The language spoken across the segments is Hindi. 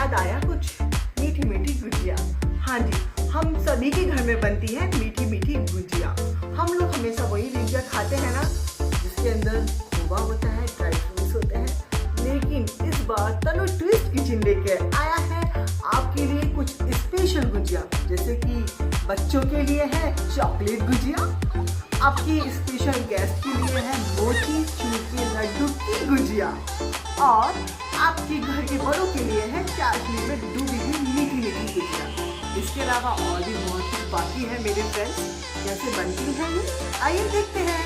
याद आया कुछ मीठी मीठी गुजिया। हाँ जी, हम सभी के घर में बनती है मीठी मीठी गुजिया। हम लोग हमेशा वही गुजिया खाते हैं ना, जिसके अंदर खोवा होता है, ड्राई फ्रूट्स होते हैं। लेकिन इस बार तनु ट्विस्ट किचन लेके आया है आपके लिए कुछ स्पेशल गुजिया, जैसे कि बच्चों के लिए है चॉकलेट गुजिया, आपकी स्पेशल गेस्ट के लिए है मोती चूर के लड्डू की गुजिया, और आपके घर के बड़ों के लिए है चाशनी में डूबी हुई मीठी मीठी गुजिया। इसके अलावा और भी बहुत कुछ बाकी है मेरे फ्रेंड्स। कैसे बनती है ये, आइए देखते हैं।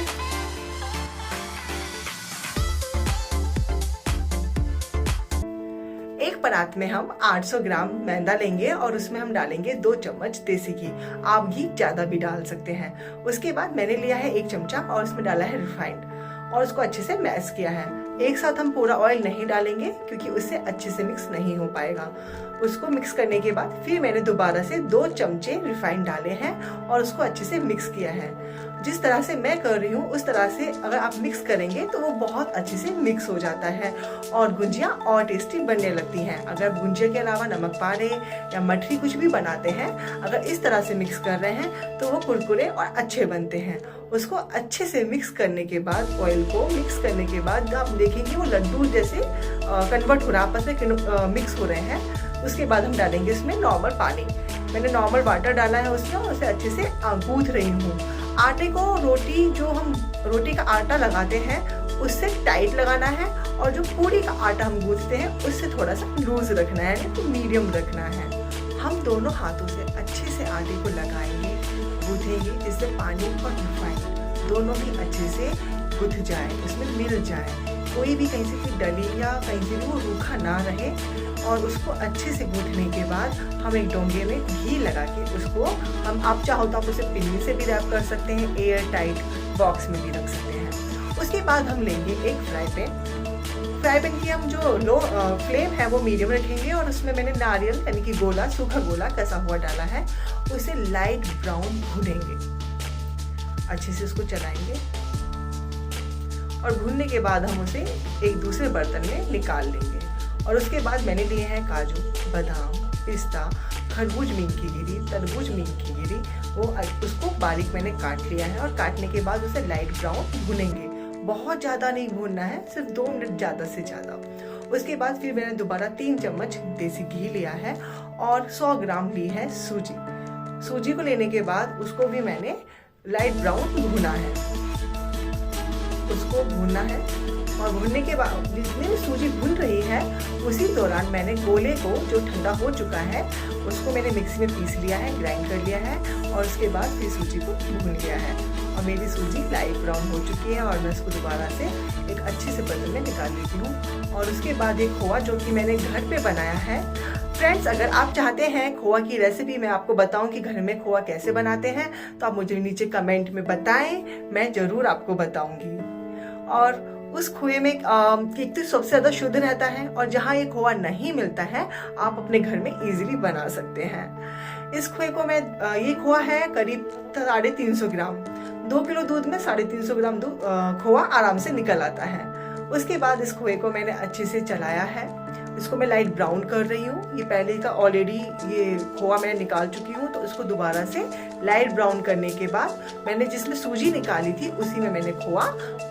एक परात में हम 800 ग्राम मैदा लेंगे और उसमें हम डालेंगे 2 चम्मच देसी घी। आप घी ज्यादा भी डाल सकते हैं। उसके बाद मैंने लिया है 1 चमचा और उसमें डाला है रिफाइंड और उसको अच्छे से मैश किया है। एक साथ हम पूरा ऑयल नहीं डालेंगे क्योंकि उससे अच्छे से मिक्स नहीं हो पाएगा। उसको मिक्स करने के बाद फिर मैंने दोबारा से 2 चमचे रिफाइंड डाले हैं और उसको अच्छे से मिक्स किया है। जिस तरह से मैं कर रही हूँ उस तरह से अगर आप मिक्स करेंगे तो वो बहुत अच्छे से मिक्स हो जाता है और गुजिया और टेस्टी बनने लगती हैं। अगर गुजिया के अलावा नमक पारे या मठरी कुछ भी बनाते हैं, अगर इस तरह से मिक्स कर रहे हैं तो वो कुरकुरे और अच्छे बनते हैं। उसको अच्छे से मिक्स करने के बाद, ऑयल को मिक्स करने के बाद आप देखेंगे वो लड्डू जैसे कन्वर्ट हो रहा है, आपस में मिक्स हो रहे हैं। उसके बाद हम डालेंगे इसमें नॉर्मल पानी। मैंने नॉर्मल वाटर डाला है उसमें और उसे अच्छे से गूंथ रही हूँ। आटे को जो हम रोटी का आटा लगाते हैं उससे टाइट लगाना है और जो पूरी का आटा हम गूंथते हैं उससे थोड़ा सा लूज रखना है, तो मीडियम रखना है। हम दोनों हाथों से अच्छे से आटे को लगाएंगे, गूंथेंगे, जिससे पानी और रिफाइंड दोनों ही अच्छे से गूंथ जाए, उसमें मिल जाए। कोई भी कहीं से कोई डली या कहीं से भी वो रूखा ना रहे। और उसको अच्छे से गूंथने के बाद हम एक डोंगे में घी लगा के उसको आप चाहो तो आप उसे पिन्नी से भी रैप कर सकते हैं, एयर टाइट बॉक्स में भी रख सकते हैं। उसके बाद हम लेंगे एक फ्राई पैन की हम जो लो फ्लेम है वो मीडियम रखेंगे और उसमें मैंने नारियल यानी कि गोला, सूखा गोला कसा हुआ डाला है। उसे लाइट ब्राउन भूनेंगे, अच्छे से उसको चलाएंगे और भूनने के बाद हम उसे एक दूसरे बर्तन में निकाल लेंगे। और उसके बाद मैंने लिए हैं काजू, बादाम, पिस्ता, खरबूज मीन की गिरी, तरबूज मीन की गिरी, उसको बारीक मैंने काट लिया है और काटने के बाद उसे लाइट ब्राउन भुनेंगे। बहुत ज़्यादा नहीं भूनना है, सिर्फ 2 मिनट ज़्यादा से ज़्यादा। उसके बाद फिर मैंने दोबारा 3 चम्मच देसी घी लिया है और 100 ग्राम ली है सूजी। सूजी को लेने के बाद उसको भी मैंने लाइट ब्राउन भुना है, उसको भूनना है। और भूनने के बाद जितनी सूजी भून रही है उसी दौरान मैंने गोले को, जो ठंडा हो चुका है, उसको मैंने मिक्सी में पीस लिया है, ग्राइंड कर लिया है और उसके बाद फिर सूजी को भून लिया है। और मेरी सूजी लाइट ब्राउन हो चुकी है और मैं उसको दोबारा से एक अच्छे से बर्तन में निकाल लेती हूँ। और उसके बाद एक खोआ जो कि मैंने घर पे बनाया है। फ्रेंड्स, अगर आप चाहते हैं खोआ की रेसिपी मैं आपको बताऊं कि घर में खोआ कैसे बनाते हैं तो आप मुझे नीचे कमेंट में बताएं, मैं जरूर आपको बताऊंगी। और उस खोए में एक तो सबसे ज्यादा शुद्ध रहता है और जहाँ ये खोआ नहीं मिलता है आप अपने घर में इजीली बना सकते हैं। इस खोए को ये खोआ है करीब 350 ग्राम। 2 किलो दूध में 350 ग्राम खोआ आराम से निकल आता है। उसके बाद इस खोए को मैंने अच्छे से चलाया है। इसको मैं लाइट ब्राउन कर रही हूँ। ये पहले का ऑलरेडी ये खोआ मैंने निकाल चुकी हूँ, तो इसको दोबारा से लाइट ब्राउन करने के बाद मैंने जिसमें सूजी निकाली थी उसी में मैंने खोआ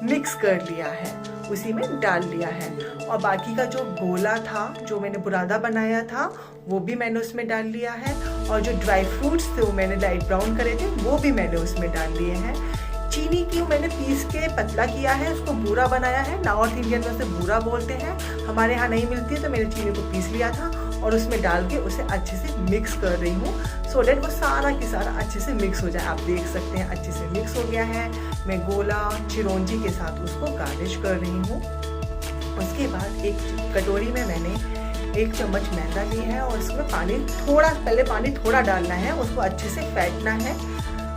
मिक्स कर लिया है, उसी में डाल लिया है। और बाकी का जो गोला था, जो मैंने बुरादा बनाया था, वो भी मैंने उसमें डाल लिया है। और जो ड्राई फ्रूट्स थे वो मैंने लाइट ब्राउन करे थे, वो भी मैंने उसमें डाल लिए हैं। चीनी की मैंने पीस के पतला किया है, उसको बूरा बनाया है। नॉर्थ इंडियन में उसे बूरा बोलते हैं, हमारे यहाँ नहीं मिलती है, तो मैंने चीनी को पीस लिया था और उसमें डाल के उसे अच्छे से मिक्स कर रही हूँ, सो डेट वो सारा की सारा अच्छे से मिक्स हो जाए। आप देख सकते हैं अच्छे से मिक्स हो गया है। मैं गोला चिरौंजी के साथ उसको गार्निश कर रही हूँ। उसके बाद एक कटोरी में मैंने 1 चम्मच मैदा ली है और इसमें पहले पानी थोड़ा डालना है, उसको अच्छे से फेंटना है।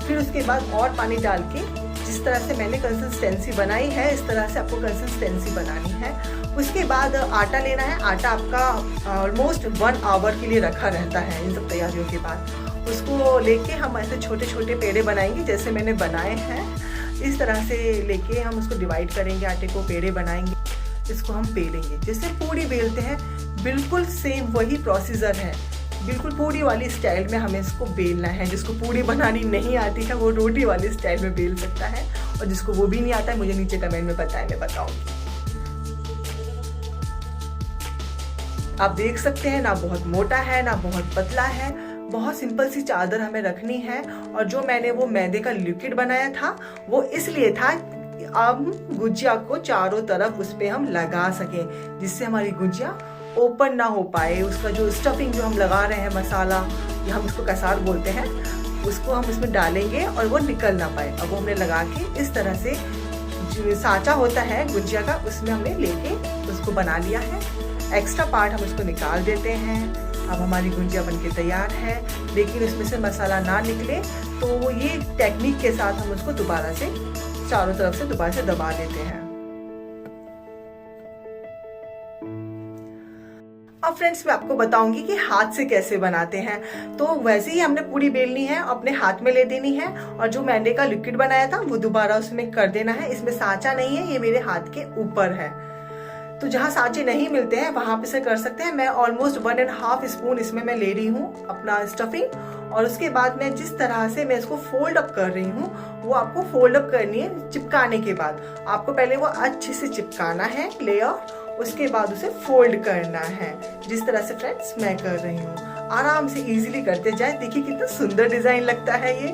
फिर उसके बाद और पानी डाल के जिस तरह से मैंने कंसिस्टेंसी बनाई है इस तरह से आपको कंसिस्टेंसी बनानी है। उसके बाद आटा लेना है। आटा आपका ऑलमोस्ट 1 आवर के लिए रखा रहता है इन सब तैयारियों के बाद। उसको लेके हम ऐसे छोटे छोटे पेड़े बनाएंगे जैसे मैंने बनाए हैं। इस तरह से लेके हम उसको डिवाइड करेंगे, आटे को पेड़े बनाएंगे, इसको हम बेलेंगे जैसे पूड़ी बेलते हैं बिल्कुल सेम वही प्रोसीजर है, बिल्कुल पूड़ी वाली स्टाइल में हमें इसको बेलना है। जिसको पूड़ी बनानी नहीं आती है वो रोटी वाली स्टाइल में बेल सकता है, और जिसको वो भी नहीं आता है मुझे नीचे कमेंट में बताएं, मैं बताऊंगी। आप देख सकते हैं ना बहुत मोटा है ना बहुत पतला है, बहुत सिंपल सी चादर हमें रखनी है। और जो मैंने वो मैदे का लिक्विड बनाया था वो इसलिए था अब गुजिया को चारों तरफ उस पे हम लगा सकें, जिससे हमारी गुजिया ओपन ना हो पाए। उसका जो स्टफिंग जो हम लगा रहे हैं मसाला, या हम उसको कसार बोलते हैं, उसको हम इसमें डालेंगे और वो निकल ना पाए। अब वो हमने लगा के इस तरह से जो सांचा होता है गुजिया का उसमें हमने लेके उसको बना लिया है। एक्स्ट्रा पार्ट हम उसको निकाल देते हैं। अब हमारी गुजिया बनके तैयार है, लेकिन इसमें से मसाला ना निकले तो ये टेक्निक के साथ हम उसको दोबारा से चारों तरफ से दोबारा से दबा देते हैं। अब फ्रेंड्स मैं आपको बताऊंगी कि हाथ से कैसे बनाते हैं। तो वैसे ही हमने पूरी बेलनी है, अपने हाथ में ले देनी है, और जो मैदे का लिक्विड बनाया था वो दोबारा उसमें कर देना है। इसमें सांचा नहीं है, ये मेरे हाथ के ऊपर है। तो जहाँ सांचे नहीं मिलते हैं वहां पे से कर सकते हैं। मैं ऑलमोस्ट 1.5 स्पून इसमें मैं ले रही हूँ अपना स्टफिंग, और उसके बाद मैं जिस तरह से मैं इसको फोल्ड अप कर रही हूँ वो आपको फोल्ड अप करनी है। चिपकाने के बाद आपको पहले वो अच्छे से चिपकाना है लेयर, उसके बाद उसे फोल्ड करना है, जिस तरह से फ्रेंड्स मैं कर रही हूँ। आराम से इजीली करते जाए, देखिए कितना सुंदर डिजाइन लगता है ये।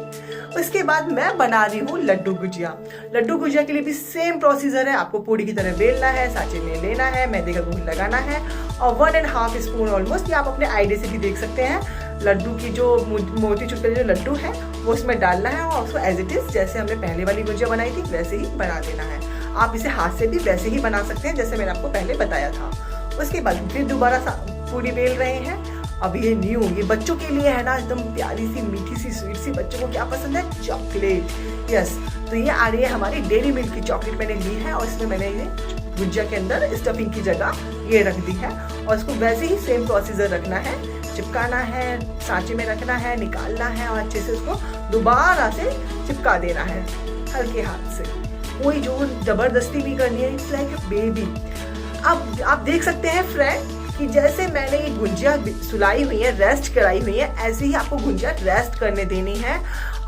उसके बाद मैं बना रही हूँ लड्डू गुजिया। लड्डू गुजिया के लिए भी सेम प्रोसीजर है, आपको पूड़ी की तरह बेलना है, सांचे में लेना है, मैदे का घोल लगाना है, और 1.5 स्पून ऑलमोस्ट, ये आप अपने आइडिया से भी देख सकते हैं, लड्डू की जो मोती चूर के जो लड्डू है वो उसमें डालना है, और उसको एज इट इज जैसे हमने पहले वाली गुजिया बनाई थी वैसे ही बना देना है। आप इसे हाथ से भी वैसे ही बना सकते हैं जैसे मैंने आपको पहले बताया था। उसके बाद फिर दोबारा पूरी बेल रहे हैं। अब ये न्यू, ये बच्चों के लिए है ना, एकदम प्यारी सी मीठी सी स्वीट सी, बच्चों को क्या पसंद है, चॉकलेट। यस, तो ये आ रही है हमारी डेयरी मिल्क की चॉकलेट मैंने ली है, और इसमें मैंने ये गुजिया के अंदर स्टफिंग की जगह ये रख दी है। और इसको वैसे ही सेम प्रोसीजर रखना है, चिपकाना है, सांचे में रखना है, निकालना है, और अच्छे से उसको दोबारा से चिपका देना है हल्के हाथ से। कोई जो जबरदस्ती नहीं करनी है, इट्स लाइक अ बेबी। अब आप देख सकते हैं फ्रेंड कि जैसे मैंने ये गुंजिया सुलाई हुई है, रेस्ट कराई हुई है, ऐसे ही आपको गुंजिया रेस्ट करने देनी है।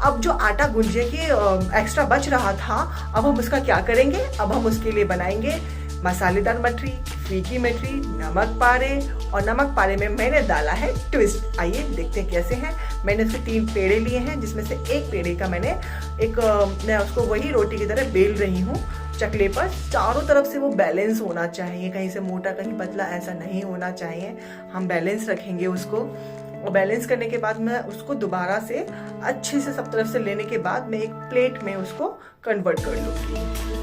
अब जो आटा गुंजिया की एक्स्ट्रा बच रहा था, अब हम उसका क्या करेंगे, अब हम उसके लिए बनाएंगे मसालेदार मठरी, फीकी मठरी, नमक पारे। और नमक पारे में मैंने डाला है ट्विस्ट। आइए देखते हैं कैसे हैं। मैंने उसके 3 पेड़े लिए हैं, जिसमें से एक पेड़े का मैं उसको वही रोटी की तरह बेल रही हूँ चकले पर। चारों तरफ से वो बैलेंस होना चाहिए, कहीं से मोटा कहीं पतला ऐसा नहीं होना चाहिए। हम बैलेंस रखेंगे उसको, और बैलेंस करने के बाद मैं उसको दोबारा से अच्छे से सब तरफ से लेने के बाद मैं एक प्लेट में उसको कन्वर्ट कर लूँगी।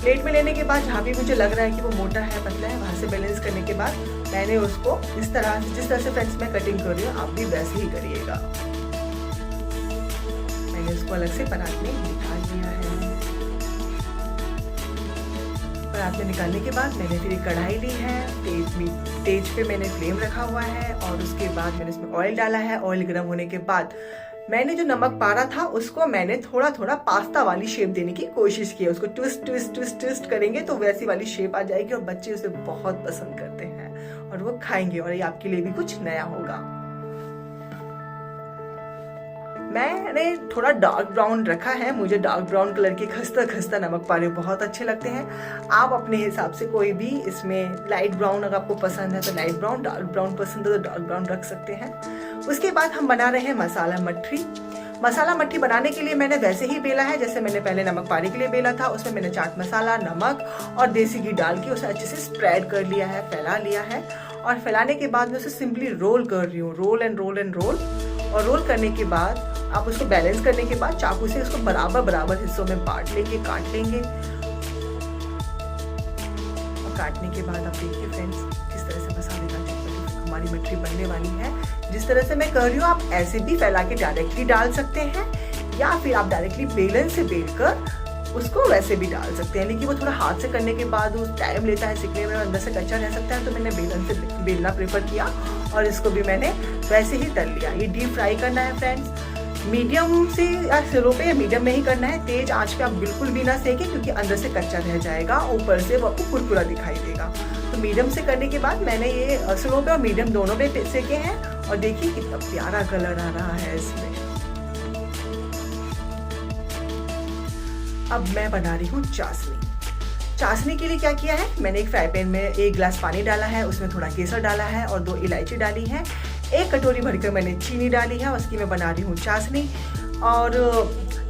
प्लेट में लेने के बाद जहाँ भी मुझे लग रहा है कि वो मोटा है पतला है, वहां से बैलेंस करने के बाद मैंने उसको इस तरह से, जिस तरह से फ्रेंड्स मैं कटिंग कर रही हूँ आप भी वैसे ही करिएगा। मैंने उसको अलग से परात में निकाल लिया है। परात में निकालने के बाद मैंने फिर एक कढ़ाई ली है, तेज पे मैंने फ्लेम रखा हुआ है, और उसके बाद मैंने इसमें ऑयल डाला है। ऑयल गर्म होने के बाद मैंने जो नमक पारा था उसको मैंने थोड़ा थोड़ा पास्ता वाली शेप देने की कोशिश की। उसको ट्विस्ट ट्विस्ट ट्विस्ट ट्विस्ट करेंगे तो वैसी वाली शेप आ जाएगी, और बच्चे उसे बहुत पसंद करते हैं और वो खाएंगे, और ये आपके लिए भी कुछ नया होगा। मैंने थोड़ा डार्क ब्राउन रखा है, मुझे डार्क ब्राउन कलर के खस्ता खस्ता नमक पारे बहुत अच्छे लगते हैं। आप अपने हिसाब से कोई भी इसमें लाइट ब्राउन अगर आपको पसंद है तो लाइट ब्राउन, डार्क ब्राउन पसंद है तो डार्क ब्राउन रख सकते हैं। उसके बाद हम बना रहे हैं मसाला मठरी। मसाला मठरी बनाने के लिए मैंने वैसे ही बेला है जैसे मैंने पहले नमक पारे के लिए बेला था। उसमें मैंने चाट मसाला, नमक और देसी घी डाल के उसे अच्छे से स्प्रेड कर लिया है, फैला लिया है। और फैलाने के बाद मैं उसे सिंपली रोल कर रही हूँ, roll and roll and roll. और रोल करने के बाद आप उसको बैलेंस करने के बाद चाकू से उसको बराबर बराबर हिस्सों में बांट लेंगे, काट लेंगे। और काटने के बाद आप देखिए फ्रेंड्स किस तरह से मसालेदार चटपटी हमारी मठरी बनने वाली है। जिस तरह से मैं कर रही हूँ आप ऐसे भी फैला के डायरेक्टली डाल सकते हैं, या फिर आप डायरेक्टली बेलन से बेलकर उसको वैसे भी डाल सकते हैं। लेकिन वो थोड़ा हाथ से करने के बाद वो टाइम लेता है सिकने में, अंदर से कच्चा रह सकता है, तो मैंने बेलन से बेलना प्रेफर किया और इसको भी मैंने वैसे ही तल लिया। ये डीप फ्राई करना है फ्रेंड्स, मीडियम से या स्लो पे या मीडियम में ही करना है। तेज आंच पे आप बिल्कुल भी ना सेकें क्योंकि अंदर से कच्चा रह जाएगा, ऊपर से वो आपको कुरकुरा दिखाई देगा। तो मीडियम से करने के बाद मैंने ये स्लो पे और मीडियम दोनों पे सेके हैं और देखिए कितना प्यारा कलर आ रहा है इसमें। अब मैं बना रही हूँ चाशनी। चाशनी के लिए क्या किया है, मैंने एक फ्राई पैन में 1 गिलास पानी डाला है, उसमें थोड़ा केसर डाला है और 2 इलायची डाली है, 1 कटोरी भरकर मैंने चीनी डाली है, उसकी मैं बना रही हूँ चाशनी। और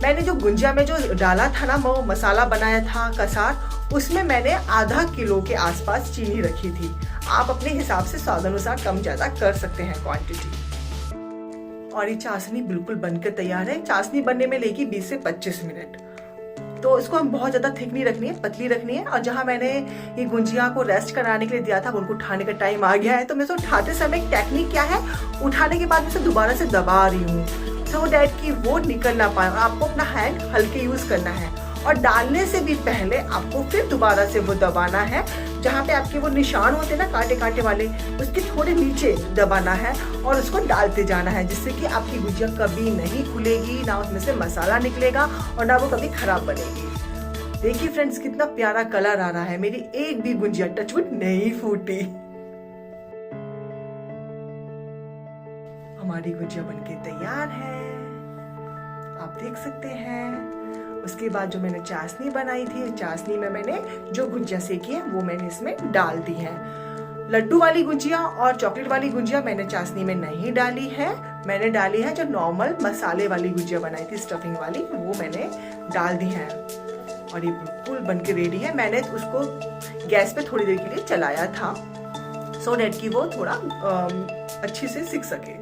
मैंने जो गुंजिया में जो डाला था ना, वो मसाला बनाया था कसार, उसमें मैंने आधा किलो के आसपास चीनी रखी थी। आप अपने हिसाब से स्वाद अनुसार कम ज़्यादा कर सकते हैं क्वांटिटी। और ये चाशनी बिल्कुल बनकर तैयार है। चाशनी बनने में लेगी 20 से 25 मिनट। तो इसको हम बहुत ज़्यादा थिक नहीं रखनी है, पतली रखनी है। और जहाँ मैंने ये गुंजिया को रेस्ट कराने के लिए दिया था, उनको उठाने का टाइम आ गया है। तो मैं इसे उठाते समय टेक्निक क्या है, उठाने के बाद मैं इसे दोबारा से दबा रही हूँ सो डैट कि वो निकल ना पाए। आपको अपना हैंड हल्के यूज करना है और डालने से भी पहले आपको फिर दोबारा से वो दबाना है। जहाँ पे आपके वो निशान होते हैं ना कांटे कांटे वाले, उसके थोड़े नीचे दबाना है और उसको डालते जाना है, जिससे कि आपकी गुजिया कभी नहीं खुलेगी, ना उसमें से मसाला निकलेगा और ना वो कभी खराब बनेगी। देखिए फ्रेंड्स कितना प्यारा कलर आ रहा है। मेरी एक भी गुजिया टचवुड नहीं फूटी। हमारी गुजिया बनके तैयार है, आप देख सकते हैं। उसके बाद जो मैंने चाशनी बनाई थी, चाशनी में मैंने जो गुंजिया सेकी है वो मैंने इसमें डाल दी है। लड्डू वाली गुंजिया और चॉकलेट वाली गुंजिया मैंने चाशनी में नहीं डाली है। मैंने डाली है जो नॉर्मल मसाले वाली गुंजिया बनाई थी, स्टफिंग वाली, वो मैंने डाल दी है। और ये बिल्कुल बनके रेडी है। मैंने उसको गैस पे थोड़ी देर के लिए चलाया था सो डैट कि वो थोड़ा अच्छे से सिक सके।